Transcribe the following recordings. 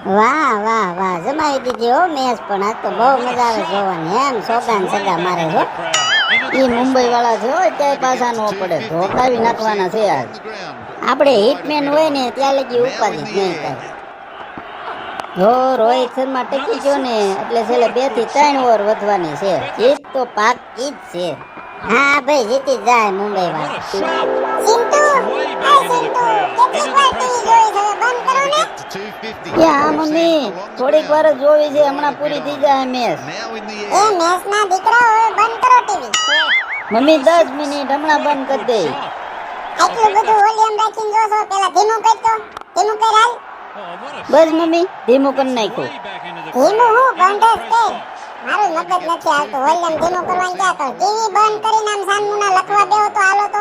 વાહ વાહ વાહ, જમાઈ દીધી હો મેચ. પણ આજ તો બહુ મજા આવે જોવાની. એમ સોગાન સગા મારે છો. ઈ મુંબઈ વાળા છે હોય ત્યાં પાછા ન પડે, ધોકાવી નાખવાના છે આજ. આપણે હિટમેન હોય ને ત્યાં લગી ઉપાધિ જ નહીં થાય. જો રોહિત શર્મા ટકી ગયો ને એટલે છેલ્લે 2 થી 3 ઓવર વધવાની છે. જીત તો પાકી જ છે. હા ભાઈ, જીતી જ જાય મુંબઈ વાળા. સિંટુ, આ સિંટુ, કેટલીક વાર ટીવી જોઈ છે, બંધ કરો ને. એ હા મમ્મી, થોડીક વાર જ જોવી છે, હમણાં પૂરી થઈ જાય મેચ. એ મેચ ના દીકરા હવે બંધ કરો ટીવી. મમ્મી 10 મિનિટ હમણાં બંધ કરી દે. આટલું બધું વોલ્યુમ રાખીને જોશો, પેલા ધીમું કરતો, ધીમું કર હાલ. બસ મમ્મી, ધીમું કરી નાખ્યું. ધીમું હું બંધ જ કર. મારું મગજ નથી હાલતું, વોલ્યુમ ધીમું કરવાનું ક્યાં કર. ટીવી બંધ કરીને આમ સાનમુના લખવા બેહો તો હાલો તો.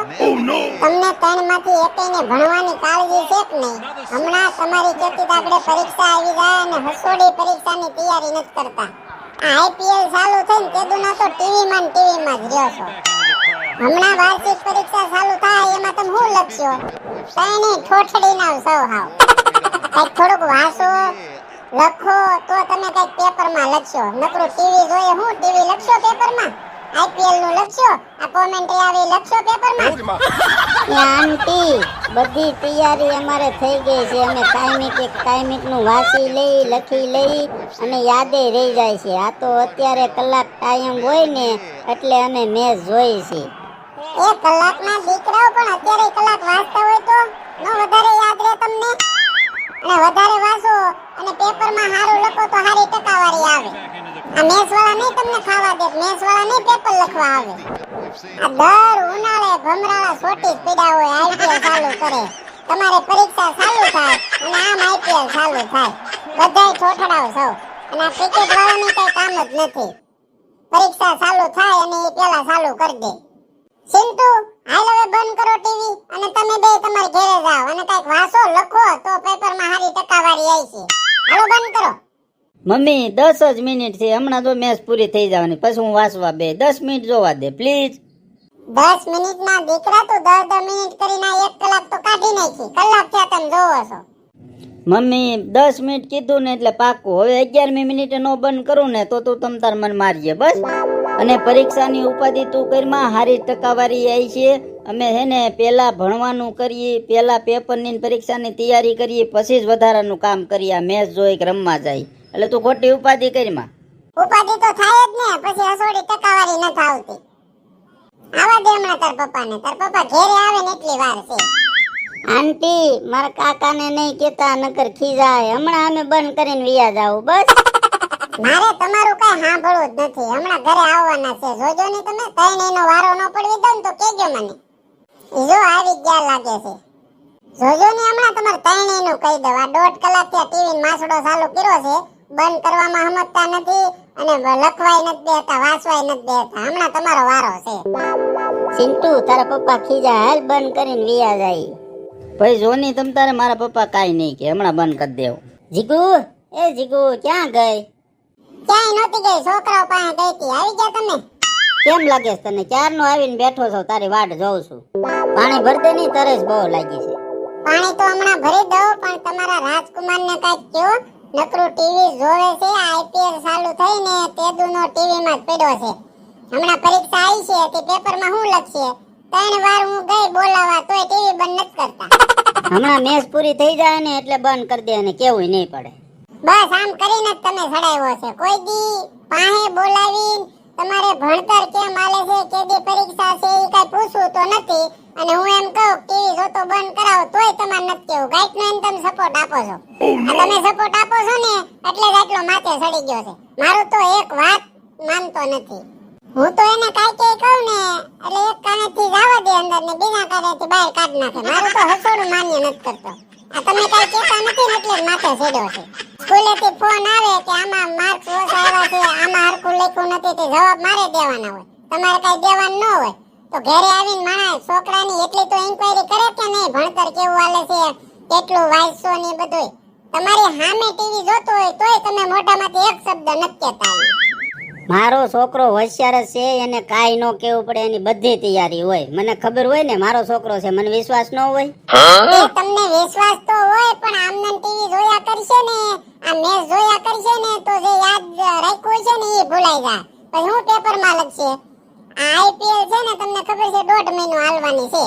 તમને ત્રણમાંથી એકેયને ભણવાની કાળજી છે કે નહીં? હમણાં તમારી કેતી આપણે પરીક્ષા આવી જાય અને હસોડી પરીક્ષાની તૈયારી નથી કરતા. આ આઈપીએલ ચાલુ થઈને તેદુના તો ટીવીમાં જ રહ્યો છો. હમણાં વાર્ષિક પરીક્ષા ચાલુ થાય એમાં તમે શું લખશો? કઈ ઠોઠડી ના સૌ હાવ. કઈક થોડુંક વાંચો, લખો તો તમે કઈક પેપરમાં લખશો. નકરું ટીવી જોઈએ હું ટીવી લખશો પેપરમાં? આઈપીએલ નું લખશો? આ કોમેન્ટ્રી આવી લખશો પેપરમાં? આંટી, બધી તૈયારી અમારે થઈ ગઈ છે. અમે કાયમિક નું વાંચી લઈ, લખી લઈ અને યાદે રહી જાય છે. આ તો અત્યારે કલાક ટાઈમ હોય ને એટલે અમે મેચ જોઈ છે. એ કલાકના દીકરાઓ પણ અત્યારે કલાક વાંચતા હોય તો નો વધારે યાદ રહે તમને? અને વધારે વાંચો અને પેપરમાં સારું લખો તો સારી ટકાવારી આવે. આ મેચ વાળા નહીં તમને ખાવા દે, મેચ વાળા નહીં પેપર લખવા આવે. આ દર ઉનાળે ભમરાળા છોટી પીડા હોય. આઈપીએલ ચાલુ કરે, તમારે પરીક્ષા ચાલુ થાય અને આમ આઈપીએલ ચાલુ થાય. બધાય ઠોઠડાવ સૌ. અને આ ક્રિકેટ વાળાની કઈ કામ જ નથી. પરીક્ષા ચાલુ થાય અને એ પેલા ચાલુ કરી દે. સિંટુ, હાલ હવે બંધ કરો ટીવી અને તમે બે તમારે ઘરે જાઓ અને કઈક વાંચો, લખો તો પેપરમાં સારી ટકાવારી આવી છે. હાલો બંધ કરો. મમ્મી 10 જ મિનિટ છે, હમણાં જો મેચ પૂરી થઈ જવાની, પછી હું વાંચવા બે. 10 મિનિટ જોવા દે પ્લીઝ. 10 મિનિટના દીકરા તો 10 મિનિટ કરીને 1 કલાક તો કાઢી નાખી. કલાક થયા તમે જોવો છો. મમ્મી 10 મિનિટ કીધું ને એટલે પાકું. હવે 11મી મિનિટે નો બંધ કરું ને તો તું તમ તાર મન મારજે બસ. અને પરીક્ષાની ઉપાધિ તું કરીમાં, હારી ટકાવારી આવી છે. અમે છે ને પેલા ભણવાનું કરીએ, પેલા પેપરની પરીક્ષાની તૈયારી કરીએ, પછી જ વધારાનું કામ કરીએ. આ મેચ જોઈ કે રમવા જાય એટલે તું ખોટી ઉપાધિ કરીમાં. ઉપાધિ તો થાય જ ને, પછી હસોડી ટકાવારી નથી આવતી. આવા દે હમણાં તાર પપ્પાને. તાર પપ્પા ઘેરે આવે ને એટલી વાર છે. આંટી, મારા કાકાને નહીં કેતા નકર ખીજાય. હમણાં અમે બંધ કરીને વિયા જાવ બસ. મારે તમારું કઈ સાંભળવું જ નથી. હમણાં ઘરે આવવાના છે, જોજો ને તમે. તઈને એનો વારો ન પડવી દો ને તો કેજો મને. જો આવી ગયા લાગે છે. જોજો ને હમણાં તમારે તઈને નું કહી દઉં. આ 1.5 કલાક થી ટીવી માસડો ચાલુ કર્યો છે. બંધ કરવામાં સમજતા નથી અને લખવાય નથી દેતા, વાંચવાય નથી દેતા. હમણાં તમારો વારો છે. સિંટુ, તારા પપ્પા ખીજા, હાલ બંધ કરીને વિયા જાય. ભાઈ જોની તમ તારે મારા પપ્પા કાંઈ નહીં કે, હમણાં બંધ કરી દેવું. જીગુ, એ જીગુ ક્યાં ગઈ? ક્યાંય નહોતી ગઈ, છોકરાઓ પાસે ગઈ હતી. આવી ગયા તમે? કેમ લાગે છે તને? ક્યારનો આવીને બેઠો છો, તારી વાટ જોઉં છું. પાણી ભર દે નહીં, તરસ બહુ લાગી છે. પાણી તો હમણાં ભરી દઉં, પણ તમારા રાજકુમારને કાંઈક કયો. નકરું ટીવી જોવે છે. આઈપીએલ ચાલુ થઈ ને તેદુનો ટીવીમાં જ પડ્યો છે. હમણાં પરીક્ષા આવી છે તે પેપરમાં શું લખશે? 3 વાર હું ગઈ બોલાવા તોય ટીવી બંધ નથી કરતા. હમણાં મેચ પૂરી થઈ જાય ને એટલે બંધ કરી દે અને કેવું નહીં પડે. બસ આમ કરીને જ તમે સડાવ્યો છે. કોઈ દી પાસે બોલાવીને તમારે ભણતર કેમ હાલે છે, કેદી પરીક્ષા છે એ કઈ પૂછવું તો નથી. અને હું એમ કહું ટીવી જોતો બંધ કરાવો તોય તમારે નથી કેવું. ગાઈડનો એમ તમે સપોર્ટ આપો છો. તમે સપોર્ટ આપો છો ને એટલે જ આટલો માથે સડી ગયો છે. મારું તો એક વાત માનતો નથી. હું તો એને કાંઈ કહું ને એટલે એક કાનેથી જવા દે અંદર ને બીજા કાનેથી બહાર કાઢી નાખે. મારું તો હસોડું માન્ય નથી કરતો. આ તમે કાંઈ કહેતા નથી ને એટલે જ માથે સડ્યો છે. સ્કૂલેથી ફોન આવે કે આમાં માર્ક્સ ઓછા આવ્યા છે, આમાં હરખું લખ્યું નથી, તે જવાબ મારે દેવાના હોય. તમારે કાંઈ દેવાનું ન હોય તો ઘરે આવીને માણસ છોકરાની એટલી તો ઇન્ક્વાયરી કરે કે નહીં, ભણતર કેવું હાલે છે, કેટલું વાંચશો ને બધું. તમારી સામે ટીવી જોતો હોય તોય તમે મોઢામાંથી એક શબ્દ નથી કહેતા. મારો છોકરો હોશિયાર જ છે, એને કાંઈ ન કેવું પડે, એની બધી તૈયારી હોય. મને ખબર હોય ને મારો છોકરો છે, મને વિશ્વાસ ન હોય? તમને વિશ્વાસ તો હોય પણ આમને ટીવી જોયા કરશે ને આ આ મેચ જોયા કરશે ને તો જે યાદ રાખ્યું છે ને એ ભૂલાઈ જાય. પછી હું પેપરમાં લખશે. આ આઈપીએલ છે ને તમને ખબર છે 1.5 મહિનો હાલવાની છે.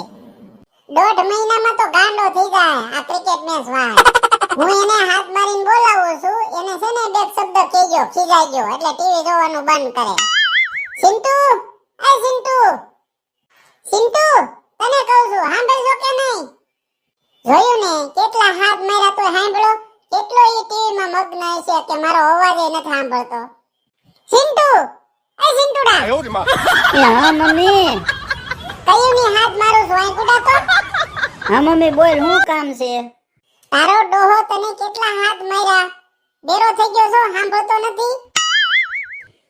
1.5 મહિનામાં તો ગાંડો થઈ જાય આ ક્રિકેટ મેચ વાળ. હું એને હાથ મારીને બોલાવું છું, એને છે ને બે શબ્દ કહેજો, ખીજાઈ ગયો એટલે ટીવી જોવાનું બંધ કરે. સિન્ટુ, એ સિન્ટુ, સિન્ટુ, તને કહું છું સાંભળજો કે નહીં? જોયું ને કેટલા હાથ માર્યા તો સાંભળો. કેટલો ઈ ટીવીમાં મગ્ન છે કે મારો અવાજ નથી સાંભળતો. સિન્ટુ, એ સિન્ટુડા, એ હા મમ્મી. કયું ની હાથ મારું છું અહીં ગુડા તો? હા મમ્મી બોલ, શું કામ છે? તારો ડોહો તને કેટલા હાથ માર્યા? બેરો થઈ ગયો છો, સાંભળતો નથી?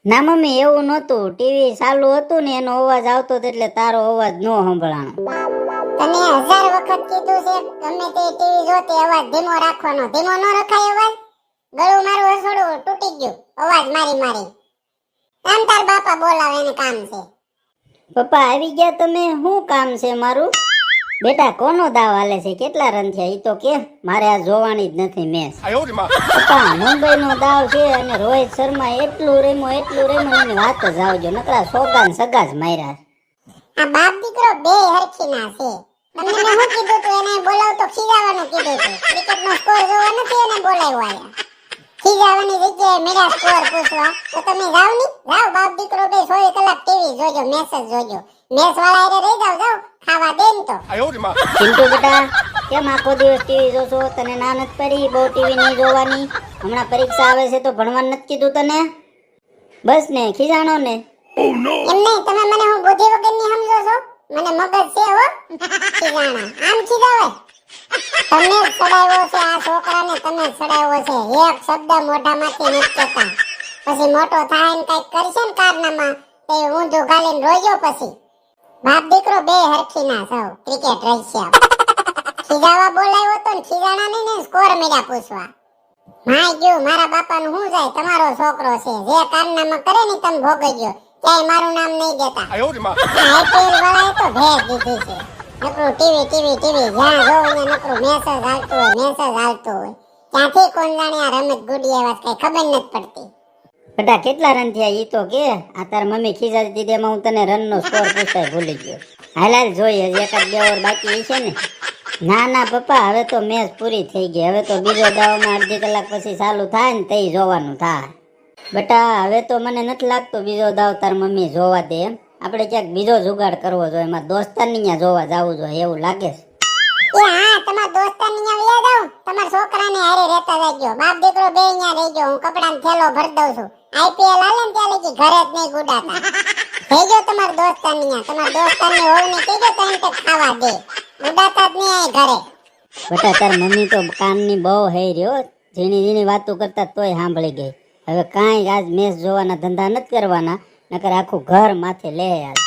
ના મમ્મી એવું નહોતું, ટીવી ચાલુ હતું ને એનો અવાજ આવતો હતો એટલે તારો અવાજ ન સંભળાણો. તને 1000 વખત કીધું છે ગમે તે ટીવી જોતે અવાજ ધીમો રાખવાનો. ધીમો ન રખાય અવાજ. ગળું મારું હસોડું તૂટી ગયું અવાજ મારી મારી. આમ તાર બાપા બોલાવે એને કામ છે. પપ્પા આવી ગયા તમે? શું કામ છે મારું? બેટા કોનો દાવ હાલે છે? કેટલા રન થયા ઈ તો કે, મારે આ જોવાની જ નથી મેચ. પપ્પા મુંબઈ નો દાવ છે અને રોહિત શર્મા એટલું રેમો એની વાત જ આવજો, નકરા સોગા ને સગા જ માર્યા. આ બાપ દીકરો બે હરખી ના છે. તમને મેં શું કીધું તું એને બોલાવ તો ખીજાવાનું કીધું તું. ક્રિકેટ નો સ્કોર જોવા નથી એને બોલાવ્યો આયા. ખીજાવાની જગ્યાએ મેરા સ્કોર પૂછવા તો તમે જાવ ની. જાવ બાપ દીકરો બે 24 કલાક ટીવી જોજો, મેચ જ જોજો. મેચ વાળા હારે રહી જાવ. જાવ ખાવા દે ને તો. ચિંટુ બેટા કેમ આખો દિવસ ટીવી જોશો? તને ના નથી પડી બહુ ટીવી નહીં જોવાની? હમણાં પરીક્ષા આવે છે તો ભણવાનું નથી કીધું તને? બસ ને ખીજાણો ને. એમ નહીં, તમે મને હું બુદ્ધિ વગરની સમજો છો? મને મગજ છે હો. ખીજાણા આમ ખીજાવે. તમે જ સડાવ્યો છે આ છોકરાને, તમે જ સડાવ્યો છે. એક શબ્દ મોઢામાંથી નથી કહેતા. પછી મોટો થાય ને કઈક કરશે ને કારનામાં તે ઊંધું ગાલીને રોજો પછી. બાપ દીકરો બે હરખી ના સૌ ક્રિકેટ રહીશ્યા. ખીજાવા બોલાવ્યો તો ને ખીજાણા નહીં ને સ્કોર મેળ્યા પૂછવા. માય ગયું મારા બાપાનું શું જાય? તમારો છોકરો છે જે કારનામાં કરે ને તમે ભોગવજો. ક્યાંય મારું નામ નહીં દેતા. આઈપીએલ વાળાએ તો ભેજ દીધી છે. નકરું ટીવી જ્યાં જોવો ને નકરું મેસેજ હાલતું હોય, મેસેજ હાલતું હોય. ક્યાંથી કોણ જાણે આ રમત ગુડી એવા કઈ ખબર નથી પડતી. બેટા કેટલા રન થયા ઈ તો કે. આ તાર મમ્મી ખીજાતી હતી તેમાં હું તને રન નો સ્કોર પૂછતા ભૂલી ગયો. હાલ જોઈએ એકાદ 2 ઓવર બાકી છે ને. ના પપ્પા હવે તો મેચ પૂરી થઈ ગઈ. હવે તો બીજો દાવમાં અડધી કલાક પછી ચાલુ થાય ને તઈ જોવાનું થાય. બેટા હવે તો મને નથી લાગતું બીજો દાવ તાર મમ્મી જોવા દે એમ. આપણે ક્યાંક બીજો જુગાડ કરવો જોઈએ. એમાં દોસ્તારની ત્યાં જોવા જવું જોઈએ એવું લાગે છે. એ હા, તમારા દોસ્તાની ત્યાં વ્યા જાવ. તમારા છોકરાને હારે રહેતા જાજો. બાપ દીકરો બે ત્યાં રહેજો. હું કપડાનો થેલો ભરી દઉં છું. આઈપીએલ હાલે ને ત્યાં લગી ઘરે જ નહીં ગુડાતા. રહેજો તમારા દોસ્તાની ત્યાં. તમારા દોસ્તાની હોવને કહેજો તો એમ ખાવા દે. ગુડાતા જ નહીં આય ઘરે. બેટા તાર મમ્મી તો કાનની બહુ હઈ રહ્યો. ઝીણી વાતો કરતા તોય સાંભળી ગઈ. હવે કાંઈ આજ મેચ જોવાના ધંધા નથી કરવાના, નકર આખું ઘર માથે લે યાર.